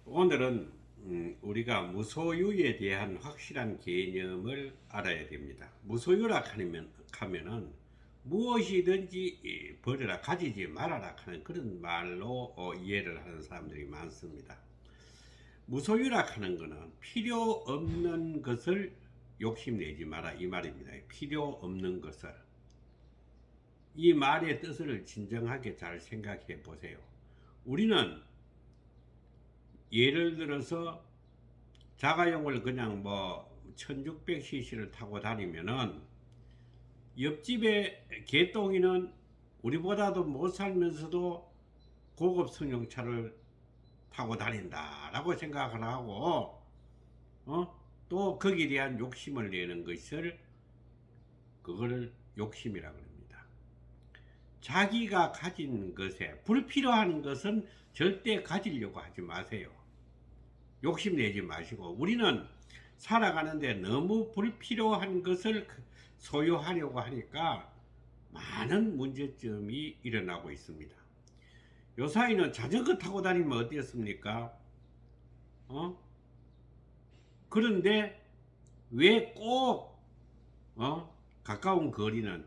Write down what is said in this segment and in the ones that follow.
오늘은 우리가 무소유에 대한 확실한 개념을 알아야 됩니다. 무소유라 하면은 무엇이든지 버려라, 가지지 말아라 하는 그런 말로 이해를 하는 사람들이 많습니다. 무소유라 하는 것은 필요 없는 것을 욕심내지 마라 이 말입니다. 필요 없는 것을. 이 말의 뜻을 진정하게 잘 생각해 보세요. 우리는 예를 들어서 자가용을 그냥 뭐 1600cc를 타고 다니면은 옆집에 개똥이는 우리보다도 못 살면서도 고급 승용차를 타고 다닌다라고 생각을 하고 또 거기에 대한 욕심을 내는 것을 그거를 욕심이라고 합니다. 자기가 가진 것에 불필요한 것은 절대 가지려고 하지 마세요. 욕심내지 마시고. 우리는 살아가는데 너무 불필요한 것을 소유하려고 하니까 많은 문제점이 일어나고 있습니다. 요사이는 자전거 타고 다니면 어땠습니까? 그런데 왜 꼭 가까운 거리는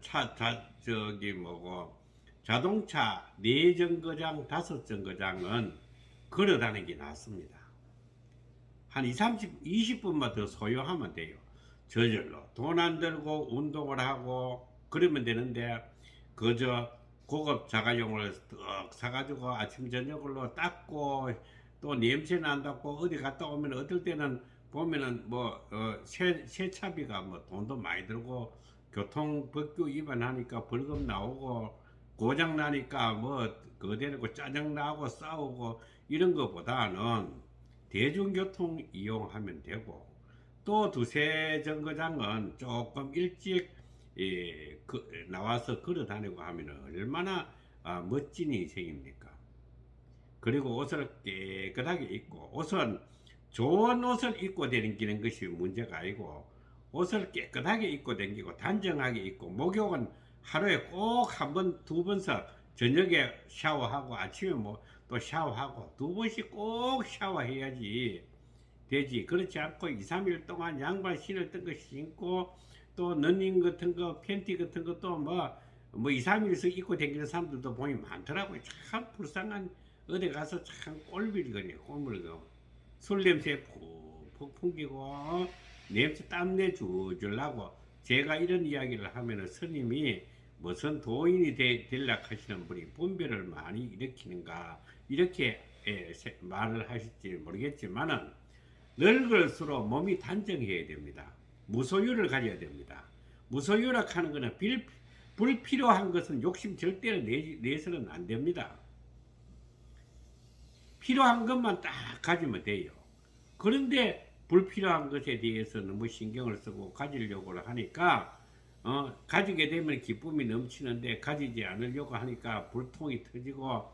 자동차 4정거장 5정거장은 걸어 다니기 낫습니다. 한 20분만 더 소요하면 돼요. 저절로 돈 안 들고 운동을 하고 그러면 되는데, 그저 고급 자가용을 사가지고 아침 저녁으로 닦고 또 냄새 난다고 어디 갔다 오면 어떨 때는 보면은 세차비가 돈도 많이 들고 교통법규 위반하니까 벌금 나오고 고장 나니까 그대로 짜증 나고 싸우고 이런 것보다는 대중교통 이용하면 되고, 또 두세 정거장은 조금 일찍 나와서 걸어 다니고 하면 얼마나 멋진 인생입니까? 그리고 옷을 깨끗하게 입고, 옷은 좋은 옷을 입고 다니는 것이 문제가 아니고 옷을 깨끗하게 입고 다니고 단정하게 입고, 목욕은 하루에 꼭 한 번, 두 번씩 저녁에 샤워하고 아침에 또 샤워하고 2번씩 꼭 샤워해야지 되지. 그렇지 않고 2, 3일 동안 양말 신었던 거 신고 또 러닝 같은 거 팬티 같은 것도 2, 3일씩 입고 다니는 사람들도 보니 많더라고요. 참 불쌍한, 어디 가서 참 꼴불거려 꼴불거. 술 냄새 푹푹 풍기고 냄새 땀내 줄줄 나고. 제가 이런 이야기를 하면은 스님이 무슨 도인이 되려고 하시는 분이 분별을 많이 일으키는가 이렇게 말을 하실지 모르겠지만은, 늙을수록 몸이 단정해야 됩니다. 무소유를 가져야 됩니다. 무소유라 하는 것은 불필요한 것은 욕심 절대로 내서는 안 됩니다. 필요한 것만 딱 가지면 돼요. 그런데 불필요한 것에 대해서 너무 신경을 쓰고 가지려고 하니까 가지게 되면 기쁨이 넘치는데 가지지 않으려고 하니까 불통이 터지고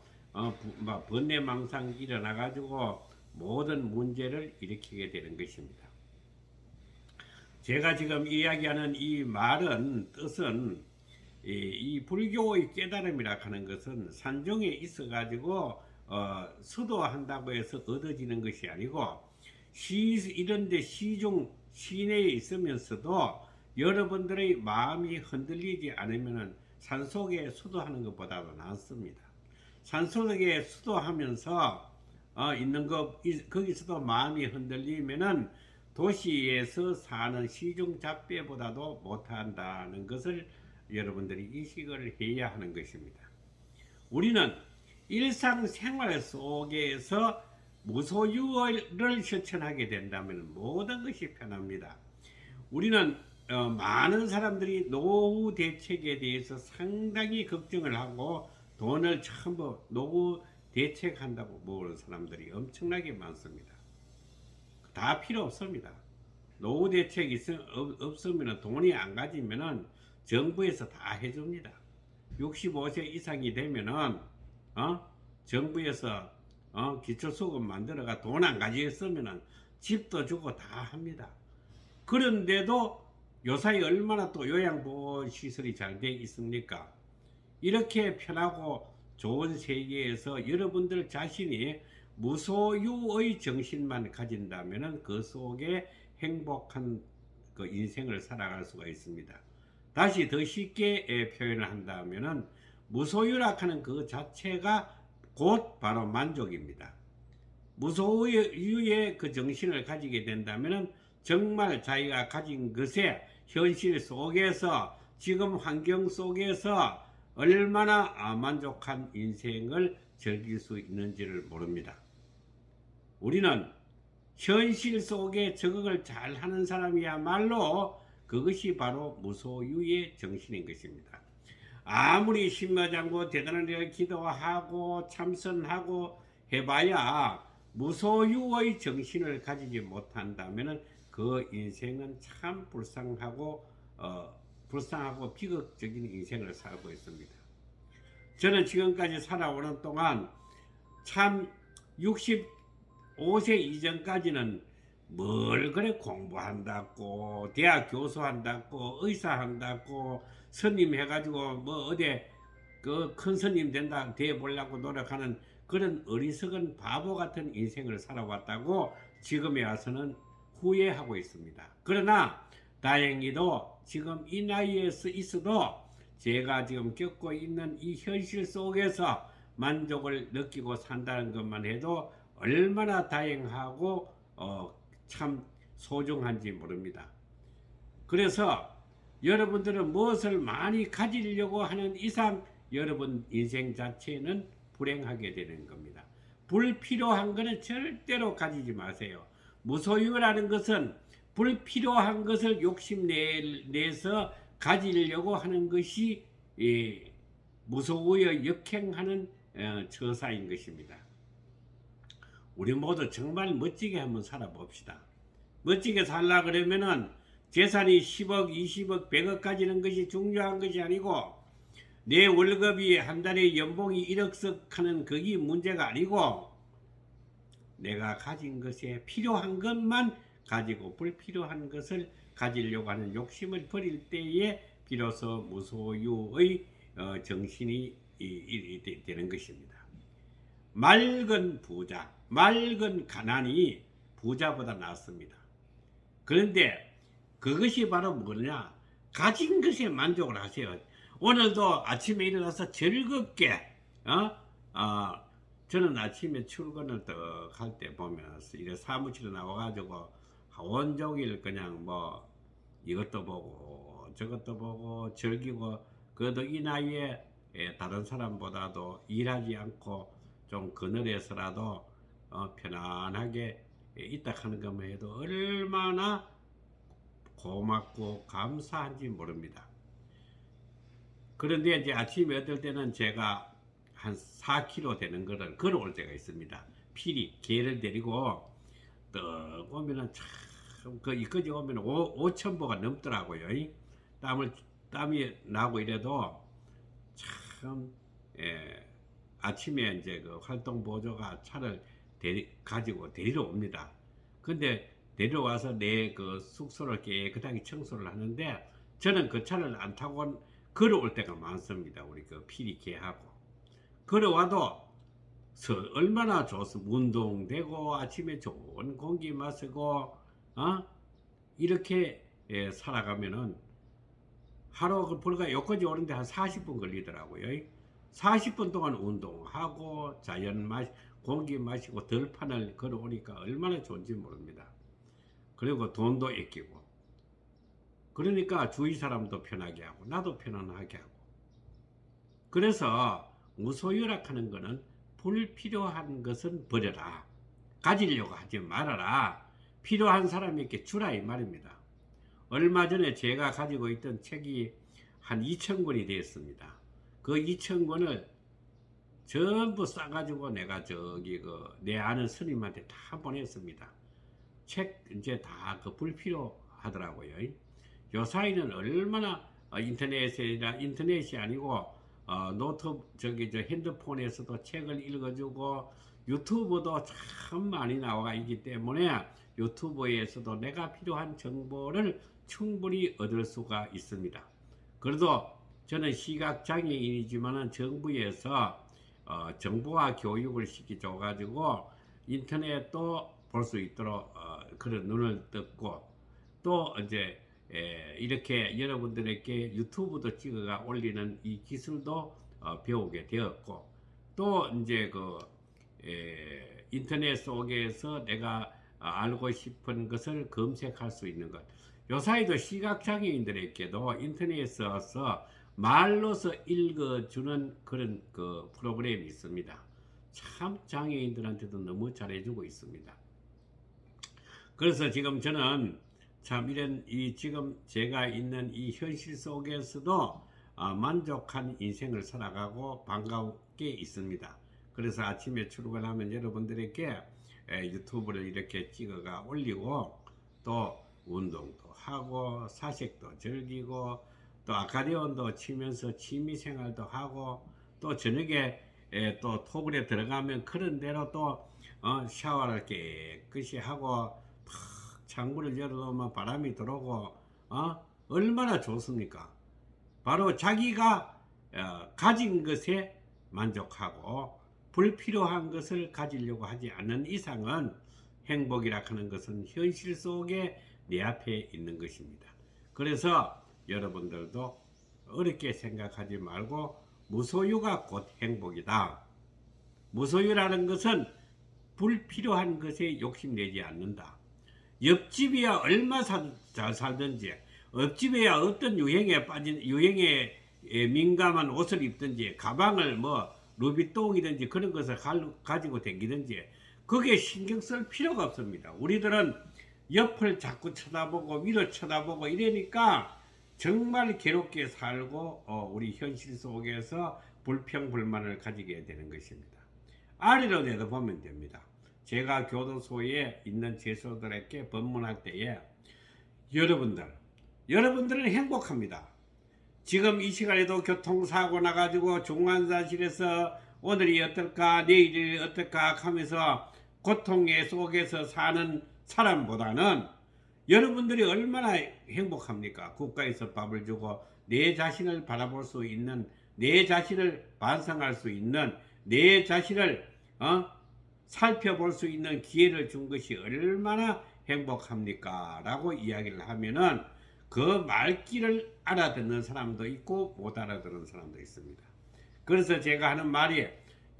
번뇌망상이 일어나가지고 모든 문제를 일으키게 되는 것입니다. 제가 지금 이야기하는 이 말은, 뜻은 이 불교의 깨달음이라 하는 것은 산중에 있어 가지고 수도한다고 해서 얻어지는 것이 아니고, 이런데 시중 시내에 있으면서도 여러분들의 마음이 흔들리지 않으면 산속에 수도하는 것보다도 낫습니다. 산속에 수도하면서 있는 것, 거기서도 마음이 흔들리면은 도시에서 사는 시중 잡배보다도 못한다는 것을 여러분들이 인식을 해야 하는 것입니다. 우리는 일상생활 속에서 무소유를 실천하게 된다면 모든 것이 편합니다. 우리는 많은 사람들이 노후 대책에 대해서 상당히 걱정을 하고 돈을 전부 노후 대책한다고 모르는 사람들이 엄청나게 많습니다. 다 필요 없습니다. 노후 대책이 없으면, 돈이 안 가지면은 정부에서 다 해줍니다. 65세 이상이 되면은 정부에서 기초수급 만들어가 돈 안 가지겠으면은 집도 주고 다 합니다. 그런데도 요사이 얼마나 또 요양보호 시설이 잘 돼 있습니까? 이렇게 편하고 좋은 세계에서 여러분들 자신이 무소유의 정신만 가진다면 그 속에 행복한 그 인생을 살아갈 수가 있습니다. 다시 더 쉽게 표현을 한다면 무소유라 하는 그 자체가 곧 바로 만족입니다. 무소유의 그 정신을 가지게 된다면 정말 자기가 가진 것에 현실 속에서 지금 환경 속에서 얼마나 만족한 인생을 즐길 수 있는지를 모릅니다. 우리는 현실 속에 적응을 잘 하는 사람이야말로 그것이 바로 무소유의 정신인 것입니다. 아무리 신마장구 대단한 일 기도하고 참선하고 해봐야 무소유의 정신을 가지지 못한다면 그 인생은 참 불쌍하고 비극적인 인생을 살고 있습니다. 저는 지금까지 살아오는 동안 참 65세 이전까지는 뭘 그래 공부한다고 대학 교수한다고 의사한다고 스님 해가지고 뭐 어디 그 큰 스님 된다 돼 보려고 노력하는 그런 어리석은 바보 같은 인생을 살아왔다고 지금에 와서는 후회하고 있습니다. 그러나 다행히도 지금 이 나이에 있어도 제가 지금 겪고 있는 이 현실 속에서 만족을 느끼고 산다는 것만 해도 얼마나 다행하고 참 소중한지 모릅니다. 그래서 여러분들은 무엇을 많이 가지려고 하는 이상 여러분 인생 자체는 불행하게 되는 겁니다. 불필요한 것은 절대로 가지지 마세요. 무소유라는 것은 불필요한 것을 욕심내서 가지려고 하는 것이 무소유에 역행하는 처사인 것입니다. 우리 모두 정말 멋지게 한번 살아봅시다. 멋지게 살라 그러면은 재산이 10억, 20억, 100억 가지는 것이 중요한 것이 아니고 내 월급이 한 달에 연봉이 1억씩 하는 그게 문제가 아니고 내가 가진 것에 필요한 것만 가지고 불필요한 것을 가지려고 하는 욕심을 버릴 때에 비로소 무소유의 정신이 되는 것입니다. 맑은 부자, 맑은 가난이 부자보다 낫습니다. 그런데 그것이 바로 뭐냐? 가진 것에 만족을 하세요. 오늘도 아침에 일어나서 즐겁게 저는 아침에 출근을 딱 할 때 보면 이래 사무실에 나와가지고 온종일 그냥 뭐 이것도 보고 저것도 보고 즐기고 그래도 이 나이에 다른 사람보다도 일하지 않고 좀 그늘에서라도 편안하게 있다 하는 것만 해도 얼마나 고맙고 감사한지 모릅니다. 그런데 이제 아침에 어떨 때는 제가 한 4km 되는 거를 걸어올 때가 있습니다. 필히 개를 데리고 떡 오면은 참 이까지 오면 5,000보가 넘더라고요. 땀이 나고 이래도 참 아침에 이제 그 활동 보조가 차를 가지고 데리러 옵니다. 근데 데려와서 내 그 숙소를 깨끗하게 청소를 하는데 저는 그 차를 안 타고 걸어올 때가 많습니다. 우리 그 필히 개하고 걸어와도 얼마나 좋습니다. 운동되고 아침에 좋은 공기 마시고 이렇게 살아가면은 하루 그 불과 여기까지 오는데 한 40분 걸리더라고요. 40분 동안 운동하고 자연 공기 마시고 들판을 걸어오니까 얼마나 좋은지 모릅니다. 그리고 돈도 아끼고 그러니까 주위 사람도 편하게 하고 나도 편안하게 하고 그래서 무소유락하는 것은 불필요한 것은 버려라. 가지려고 하지 말아라. 필요한 사람에게 주라 이 말입니다. 얼마 전에 제가 가지고 있던 책이 한 2,000권이 되었습니다. 그 2,000권을 전부 싸가지고 내가 내 아는 스님한테 다 보냈습니다. 책 이제 다 그 불필요하더라고요. 요사이는 얼마나 인터넷이 아니고 핸드폰에서도 책을 읽어주고 유튜브도 참 많이 나와 있기 때문에 유튜브에서도 내가 필요한 정보를 충분히 얻을 수가 있습니다. 그래도 저는 시각장애인이지만 정부에서 정보화 교육을 시켜줘가지고 인터넷도 볼 수 있도록 그런 눈을 떴고 또 이제 이렇게 여러분들에게 유튜브도 찍어가 올리는 이 기술도 배우게 되었고 또 이제 그 인터넷 속에서 내가 알고 싶은 것을 검색할 수 있는 것. 요사이도 시각장애인들에게도 인터넷에서 말로서 읽어주는 그런 그 프로그램이 있습니다. 참 장애인들한테도 너무 잘해주고 있습니다. 그래서 지금 저는 참 이런 이 지금 제가 있는 이 현실 속에서도 만족한 인생을 살아가고 반갑게 있습니다. 그래서 아침에 출근하면 여러분들에게 유튜브를 이렇게 찍어가 올리고 또 운동도 하고 사색도 즐기고 또 아카디온도 치면서 취미생활도 하고 또 저녁에 또 토굴에 들어가면 그런 대로 또 샤워를 깨끗이 하고 탁 창문을 열어놓으면 바람이 들어오고 얼마나 좋습니까? 바로 자기가 가진 것에 만족하고 불필요한 것을 가지려고 하지 않는 이상은 행복이라 하는 것은 현실 속에 내 앞에 있는 것입니다. 그래서 여러분들도 어렵게 생각하지 말고 무소유가 곧 행복이다. 무소유라는 것은 불필요한 것에 욕심내지 않는다. 옆집이야 얼마 잘 살든지 옆집이야 어떤 유행에 민감한 옷을 입든지 가방을 뭐 루비통이든지 그런 것을 가지고 다니든지 그게 신경 쓸 필요가 없습니다. 우리들은 옆을 자꾸 쳐다보고 위로 쳐다보고 이러니까 정말 괴롭게 살고 우리 현실 속에서 불평불만을 가지게 되는 것입니다. 아래로 내려보면 됩니다. 제가 교도소에 있는 죄수들에게 법문할 때에 여러분들은 행복합니다. 지금 이 시간에도 교통사고 나가지고 중환자실에서 오늘이 어떨까 내일이 어떨까 하면서 고통의 속에서 사는 사람보다는 여러분들이 얼마나 행복합니까? 국가에서 밥을 주고 내 자신을 바라볼 수 있는, 내 자신을 반성할 수 있는, 내 자신을 살펴볼 수 있는 기회를 준 것이 얼마나 행복합니까? 라고 이야기를 하면은 그 말귀를 알아듣는 사람도 있고 못 알아듣는 사람도 있습니다. 그래서 제가 하는 말이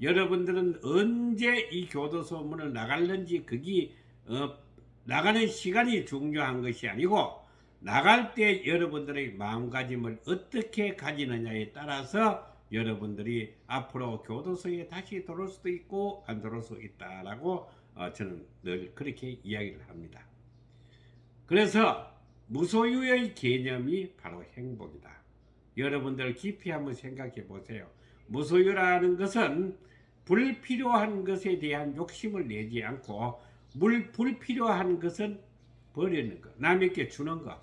여러분들은 언제 이 교도소 문을 나갈는지 그게 나가는 시간이 중요한 것이 아니고 나갈 때 여러분들의 마음가짐을 어떻게 가지느냐에 따라서 여러분들이 앞으로 교도소에 다시 들어올 수도 있고 안 들어올 수 있다라고 저는 늘 그렇게 이야기를 합니다. 그래서 무소유의 개념이 바로 행복이다. 여러분들 깊이 한번 생각해 보세요. 무소유라는 것은 불필요한 것에 대한 욕심을 내지 않고 불필요한 것은 버리는 것, 남에게 주는 것.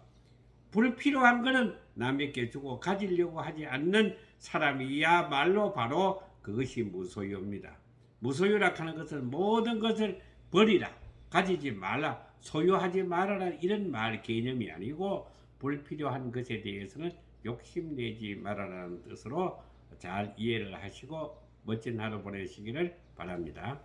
불필요한 것은 남에게 주고 가지려고 하지 않는 사람이야말로 바로 그것이 무소유입니다. 무소유라 하는 것은 모든 것을 버리라, 가지지 말라, 소유하지 말아라 이런 말 개념이 아니고 불필요한 것에 대해서는 욕심내지 말아라는 뜻으로 잘 이해를 하시고 멋진 하루 보내시기를 바랍니다.